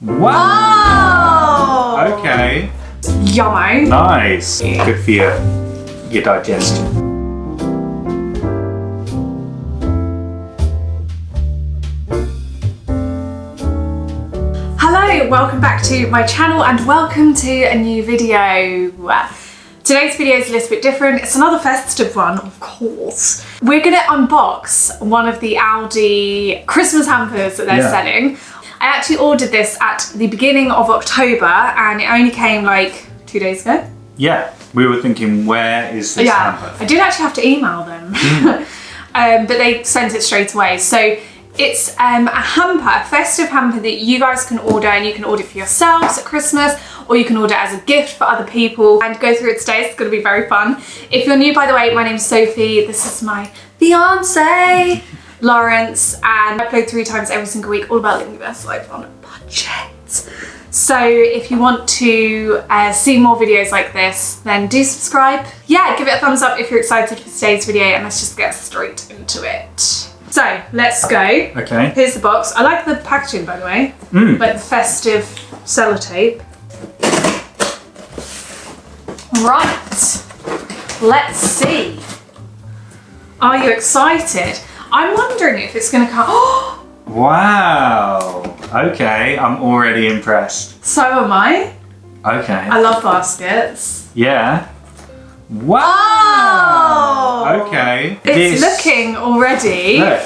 Wow! Oh! Okay. Yummo. Nice. Good for your digestion. Hello, welcome back to my channel and welcome to a new video. Today's video is a little bit different. It's another festive one, of course. We're gonna unbox one of the ALDI Christmas hampers that they're selling. I actually ordered this at the beginning of October and it only came like 2 days ago. Yeah, we were thinking, where is this hamper? I did actually have to email them, but they sent it straight away. So it's a hamper, a festive hamper that you guys can order, and you can order for yourselves at Christmas, or you can order as a gift for other people and go through it today. It's going to be very fun. If you're new, by the way, my name's Sophie. This is my fiance, Lawrence, and I upload 3 times every single week, all about living the best life on a budget. So if you want to see more videos like this, then do subscribe. Yeah, give it a thumbs up if you're excited for today's video, and let's just get straight into it. So let's go. Okay. Here's the box. I like the packaging, by the way. Like the festive sellotape. Right. Let's see. Are you excited? I'm wondering if it's going to come. Oh! Wow. Okay, I'm already impressed. So am I. Okay. I love baskets. Yeah. Wow. Oh! Okay. It's looking already. Look.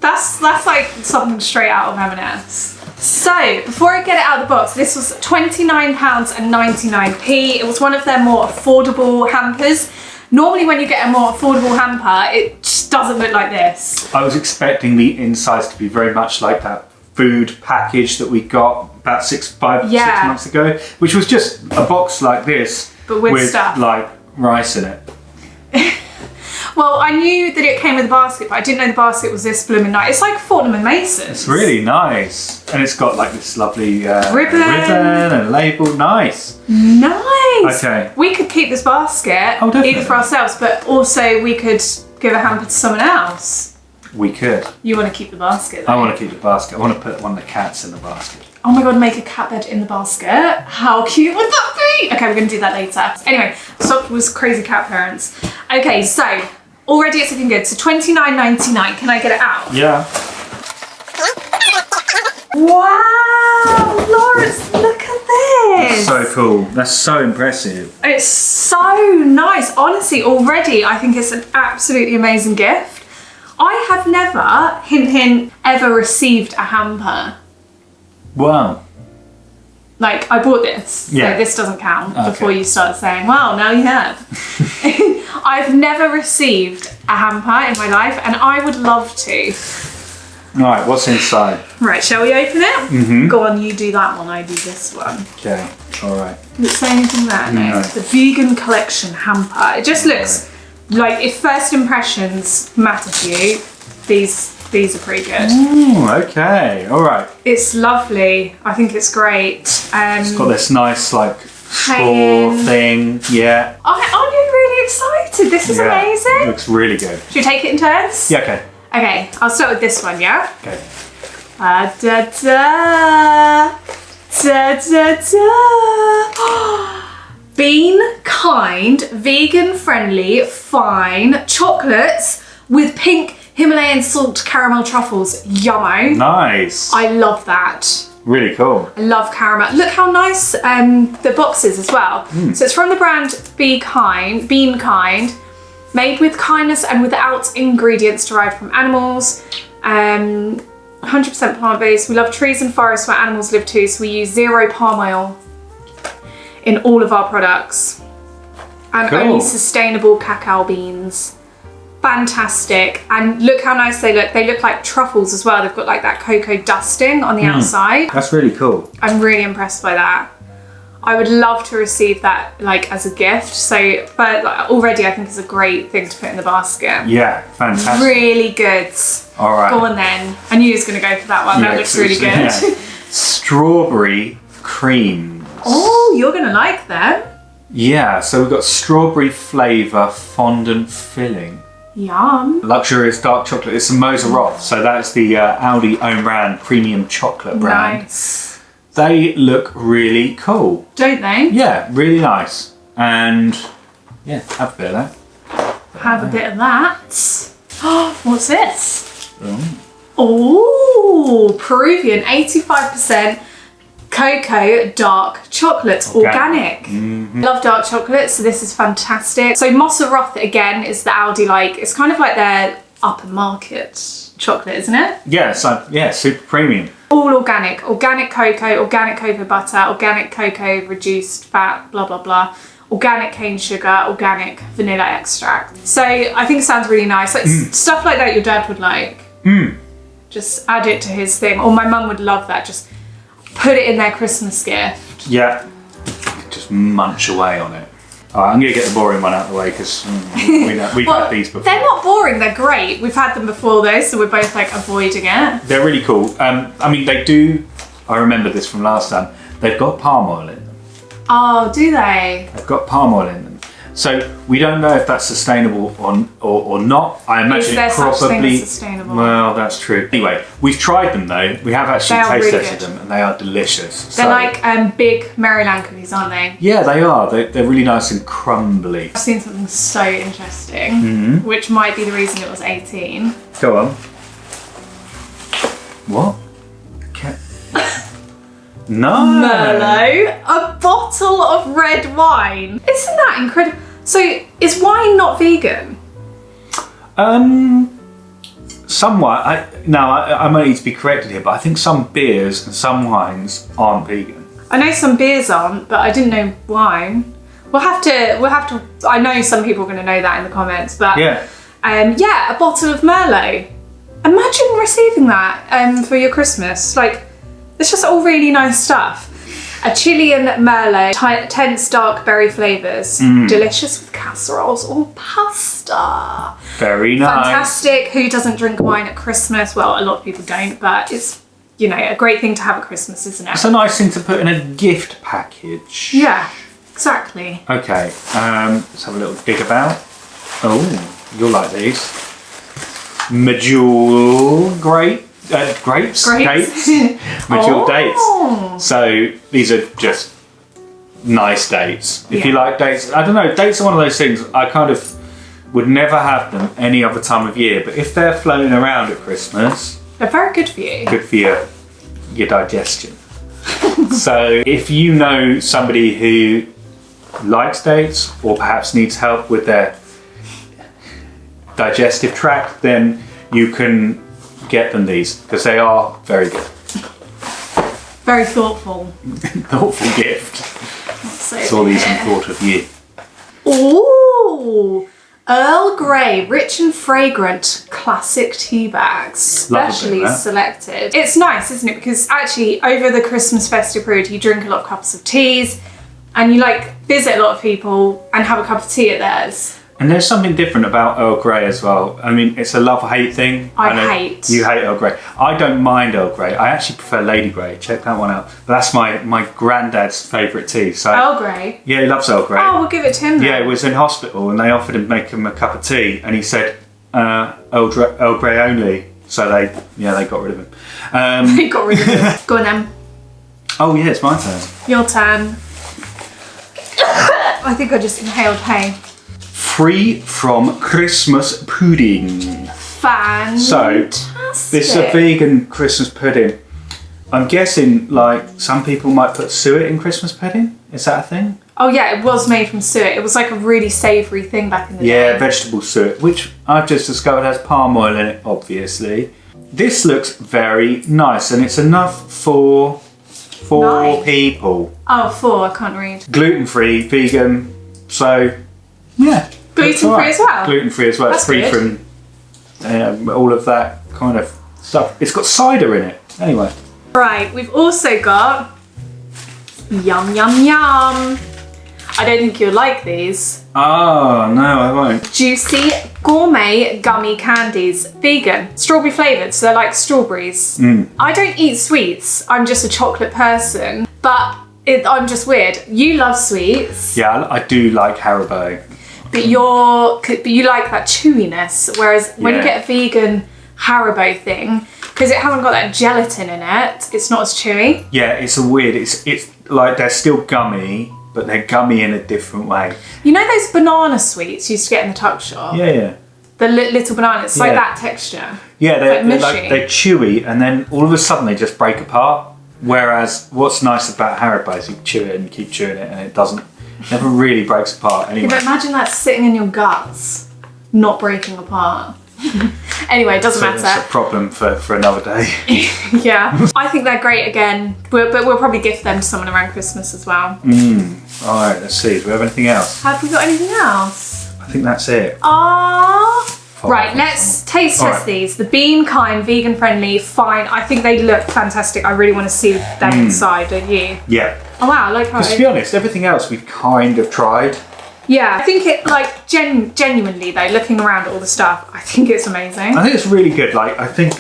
That's like something straight out of M&S. So before I get it out of the box, this was £29.99. It was one of their more affordable hampers. Normally when you get a more affordable hamper, it just doesn't look like this. I was expecting the insides to be very much like that food package that we got about 6 months ago, which was just a box like this, but with stuff like rice in it. Well, I knew that it came with a basket, but I didn't know the basket was this blooming nice. It's like Fortnum & Mason's. It's really nice. And it's got like this lovely ribbon and label. Nice. Nice. Okay. We could keep this basket, either for ourselves, but also we could give a hamper to someone else. We could. You want to keep the basket, though? I want to keep the basket. I want to put one of the cats in the basket. Oh my god, make a cat bed in the basket. How cute would that be? Okay, we're going to do that later. Anyway, stop with crazy cat parents. Okay, so already it's looking good. So £29.99. Can I get it out? Yeah. Wow, Lawrence, look at this. That's so cool. That's so impressive. It's so nice. Honestly, already I think it's an absolutely amazing gift. I have never, hint hint, ever received a hamper. Wow. Like, I bought this, so this doesn't count before you start saying, well, now you have. I've never received a hamper in my life, and I would love to. All right, what's inside? Right, shall we open it? Mm-hmm. Go on, you do that one, I do this one. Okay, all right. Does it say anything there? No. The Vegan Collection Hamper. It just looks like, if first impressions matter to you, these are pretty good. Ooh, okay, all right. It's lovely. I think it's great. It's got this nice like straw thing. Yeah. Aren't you really excited? This is amazing. It looks really good. Should we take it in turns? Yeah, okay. Okay, I'll start with this one, yeah? Okay. Da da da da da. Bean kind, vegan friendly, fine chocolates with pink Himalayan salt caramel truffles. Yummo. Nice. I love that. Really cool. I love caramel. Look how nice the box is as well. So it's from the brand Bean Kind, made with kindness and without ingredients derived from animals. 100% plant-based. We love trees and forests where animals live too, so we use 0 palm oil in all of our products. And only sustainable cacao beans. Fantastic. And look how nice they look. They look like truffles as well. They've got like that cocoa dusting on the outside. That's really cool. I'm really impressed by that. I would love to receive that like as a gift. So, but like, already I think it's a great thing to put in the basket. Yeah, fantastic. Really good. All right. Go on then. I knew you was going to go for that one. That looks really good. Yeah. Strawberry creams. Oh, you're going to like them. Yeah, so we've got strawberry flavour fondant filling. Yum. Luxurious dark chocolate. It's some Moseroth. So that's the Aldi own brand premium chocolate brand. Nice. They look really cool. Don't they? Yeah, really nice. And yeah, have a bit of that. Have a bit of that. Oh, what's this? Mm. Oh, Peruvian 85% cocoa dark chocolate, organic. Mm-hmm. Love dark chocolate, so this is fantastic. So Moseroth again is the Aldi, like, it's kind of like their upper market chocolate, isn't it? Yeah, so yeah, super premium. All organic cocoa butter, organic cocoa reduced fat, blah blah blah, organic cane sugar, organic vanilla extract. So I think it sounds really nice, like stuff like that your dad would like. Just add it to his thing, or my mum would love that. Just put it in their Christmas gift. Yeah, just munch away on it. All right, I'm gonna get the boring one out of the way because we've had these before. They're not boring, they're great. We've had them before though, so we're both like avoiding it. They're really cool. I mean, they do, I remember this from last time, they've got palm oil in them. Oh, do they? They've got palm oil in them. So we don't know if that's sustainable or not. I imagine Is there it probably. such thing as sustainable? Well, that's true. Anyway, we've tried them though. We have actually They are taste really tested good. them, and they are delicious. They're like big Maryland cookies, aren't they? Yeah, they are. They're really nice and crumbly. I've seen something so interesting, which might be the reason it was 18. Go on. What? Okay. No. Merlot, a bottle of red wine. Isn't that incredible? So is wine not vegan? Somewhat. I might need to be corrected here, but I think some beers and some wines aren't vegan. I know some beers aren't, but I didn't know wine. We'll have to. I know some people are going to know that in the comments, but Yeah. yeah, a bottle of Merlot. Imagine receiving that for your Christmas. Like, it's just all really nice stuff. A Chilean Merlot, tense dark berry flavours, delicious with casseroles or pasta. Very nice. Fantastic. Who doesn't drink wine at Christmas? Well, a lot of people don't, but it's, you know, a great thing to have at Christmas, isn't it? It's a nice thing to put in a gift package. Yeah, exactly. Okay, let's have a little dig about. Oh, you'll like these. Medjool grapes. Dates. Medjool dates. So these are just nice dates. If you like dates, I don't know, dates are one of those things I kind of would never have them any other time of year, but if they're floating around at Christmas, They're very good for you. good for your digestion. So if you know somebody who likes dates or perhaps needs help with their digestive tract, then you can get them these because they are very good. Very thoughtful. Thoughtful gift. It's all these in thought of you. Ooh, Earl Grey, rich and fragrant, classic tea bags, Love a bit of specially that. selected. It's nice, isn't it? Because actually, over the Christmas festive period, you drink a lot of cups of teas, and you like visit a lot of people and have a cup of tea at theirs. And there's something different about Earl Grey as well. I mean, it's a love-hate thing. I know hate. You hate Earl Grey. I don't mind Earl Grey. I actually prefer Lady Grey. Check that one out. But that's my granddad's favourite tea. So Earl Grey? yeah, he loves Earl Grey. Oh, we'll give it to him then. Yeah, he was in hospital and they offered him to make him a cup of tea, and he said Earl Grey only. So they got rid of him. They got rid of it. Go on then. Oh yeah, it's my turn. Your turn. I think I just inhaled hay. Free from Christmas pudding. Fantastic. So, this is a vegan Christmas pudding. I'm guessing, like, some people might put suet in Christmas pudding. Is that a thing? Oh yeah, it was made from suet. It was like a really savoury thing back in the Yeah, day. vegetable suet, which I've just discovered has palm oil in it, obviously. This looks very nice, and it's enough for 4 Nice. people. Oh, 4, I can't read. Gluten-free, vegan, so, yeah. Gluten-free as well? Gluten-free as well. That's It's free good. from all of that kind of stuff. It's got cider in it. Anyway. Right, we've also got yum yum yum. I don't think you'll like these. Oh, no, I won't. Juicy gourmet gummy candies, vegan, strawberry flavoured, so they're like strawberries. I don't eat sweets, I'm just a chocolate person, but I'm just weird. You love sweets. Yeah, I do like Haribo. but you like that chewiness, whereas when you get a vegan Haribo thing, because it hasn't got that gelatin in it, it's not as chewy. Yeah, it's a weird, it's like they're still gummy, but they're gummy in a different way. You know those banana sweets you used to get in the tuck shop? Yeah. The little bananas, it's like that texture. Yeah, they're chewy, and then all of a sudden they just break apart. Whereas what's nice about Haribo is you chew it and you keep chewing it, and it never really breaks apart anyway. Yeah, but imagine that sitting in your guts, not breaking apart. Anyway, it doesn't matter. That's a problem for another day. Yeah, I think they're great again, but we'll probably gift them to someone around Christmas as well. All right, let's see. Do we have anything else? Have we got anything else? I think that's it. Right, let's taste test these. The bean kind, vegan friendly, fine. I think they look fantastic. I really want to see them inside, don't you? Yeah. Oh wow, like how. To be honest, everything else we've kind of tried. Yeah, I think it, like, genuinely though, looking around at all the stuff, I think it's amazing. I think it's really good. Like, I think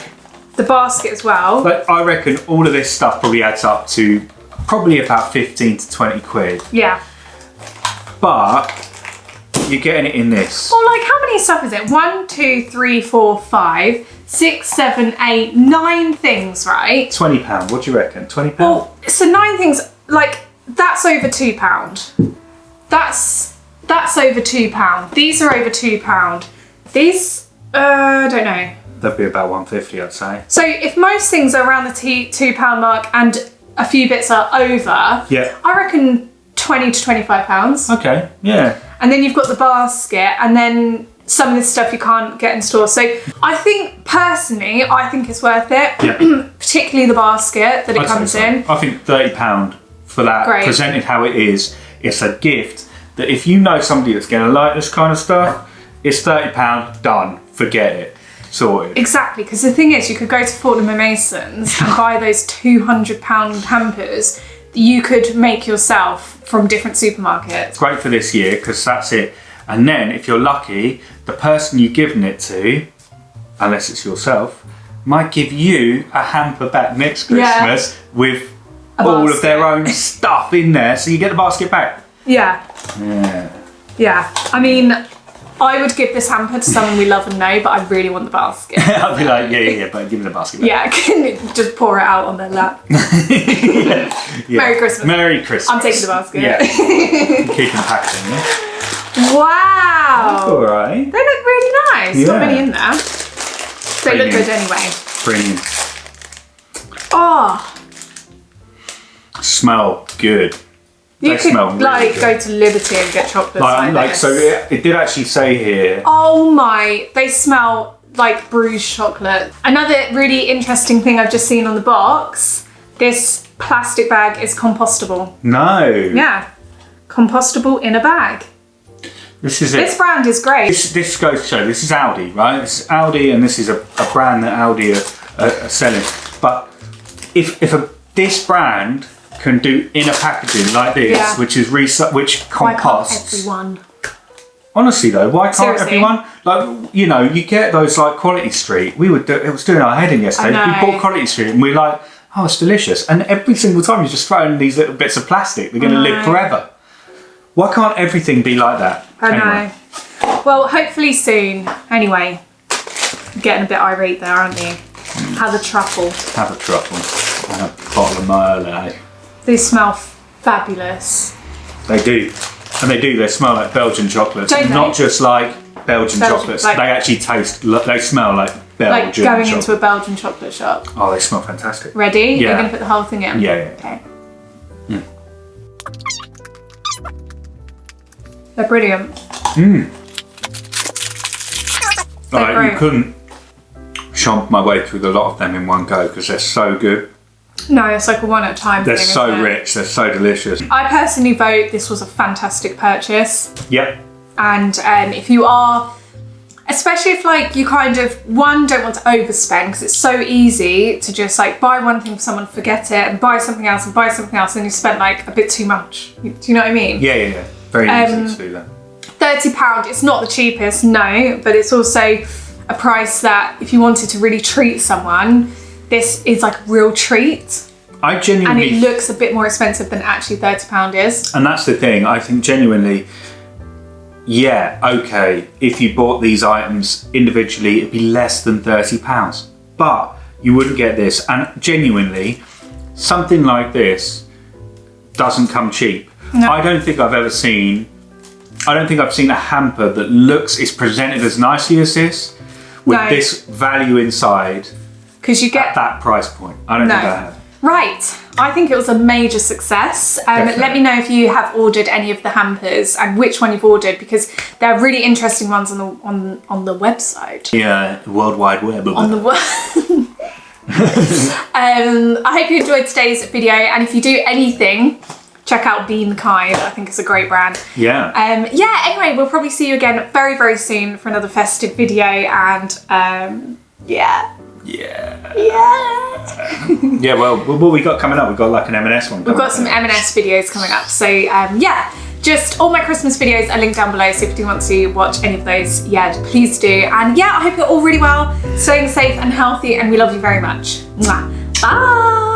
the basket as well. Like, I reckon all of this stuff probably adds up to probably about 15 to 20 quid. Yeah. But you're getting it in this. Well, like, how many stuff is it? 1, 2, 3, 4, 5, 6, 7, 8, 9 things, right? £20. What do you reckon? £20? Well, so 9 things, like, that's over £2. That's over £2. These are over £2. These, I don't know. That'd be about £1.50, I'd say. So if most things are around the £2 mark and a few bits are over, I reckon £20 to £25. Okay, yeah. And then you've got the basket, and then some of this stuff you can't get in store. So I think, personally, I think it's worth it. Yeah. Particularly the basket that it comes in. I think £30 for that, presented how it is. It's a gift that if you know somebody that's going to like this kind of stuff, it's £30, done, forget it, sorted. Exactly, because the thing is, you could go to Fortnum & Mason's and buy those £200 hampers that you could make yourself from different supermarkets. Great for this year, because that's it. And then, if you're lucky, the person you've given it to, unless it's yourself, might give you a hamper back next Christmas with all of their own stuff in there, so you get the basket back. Yeah. I mean, I would give this hamper to someone we love and know, but I really want the basket. I'd be like, yeah, but give me the basket back. Yeah, just pour it out on their lap. Merry Christmas. Merry Christmas. I'm taking the basket. Yeah. Keep them packed in there. Wow. That's all right. They look really nice. Not many in there. They look good anyway. Premium. Oh. Smell good. You could really go to Liberty and get chocolates like this. So it did actually say here. Oh my, they smell like Bruges chocolate. Another really interesting thing I've just seen on the box, this plastic bag is compostable. No. Yeah, compostable in a bag. This is it. This brand is great. This goes to show, this is Aldi, right? This is Aldi, and this is a brand that Aldi are selling. But if this brand can do inner packaging like this, which is which composts. Why can't everyone? Honestly though, why can't Seriously? everyone? Like, you know, you get those like Quality Street. It was doing our head in yesterday. We bought Quality Street and we're like, oh, it's delicious. And every single time you just throw in these little bits of plastic, they're going to live forever. Why can't everything be like that? I know. Well, hopefully soon. Anyway, getting a bit irate there, aren't you? Have a truffle. Have a truffle and a bottle of Merlot. They smell fabulous. They do. And they do. They smell like Belgian chocolates. Don't they? Not just like Belgian chocolates. Like, they actually they smell like Belgian like going into a Belgian chocolate shop. Oh, they smell fantastic. Ready? Yeah. You're going to put the whole thing in? Yeah. Okay. They're brilliant. Like, you couldn't chomp my way through a lot of them in one go because they're so good. No, it's like a one at a time thing. They're so rich, they're so delicious. I personally vote this was a fantastic purchase. Yep. And if you are, especially if like you kind of, don't want to overspend, because it's so easy to just like buy one thing for someone, forget it, and buy something else, and then you spend like a bit too much. Do you know what I mean? Yeah. Very easy to do that. £30, it's not the cheapest, no, but it's also a price that if you wanted to really treat someone, this is like a real treat. I genuinely... And it looks a bit more expensive than actually £30 is. And that's the thing, I think genuinely, yeah, okay, if you bought these items individually, it'd be less than £30. But you wouldn't get this. And genuinely, something like this doesn't come cheap. No. I don't think I've seen a hamper that is presented as nicely as this, with this value inside. Because you get at that price point. I don't think I have. Right, I think it was a major success. Let me know if you have ordered any of the hampers and which one you've ordered, because they're really interesting ones on the website. Yeah, World Wide Web. On the I hope you enjoyed today's video, and if you do anything, check out Being Kind. I think it's a great brand. Yeah. Anyway, we'll probably see you again very, very soon for another festive video, and yeah. Yeah, well, what we got coming up? We've got like an M&S one coming up. We've got some M&S videos coming up. So, just all my Christmas videos are linked down below. So if you do want to watch any of those, please do. And I hope you're all really well, staying safe and healthy, and we love you very much. Mwah. Bye.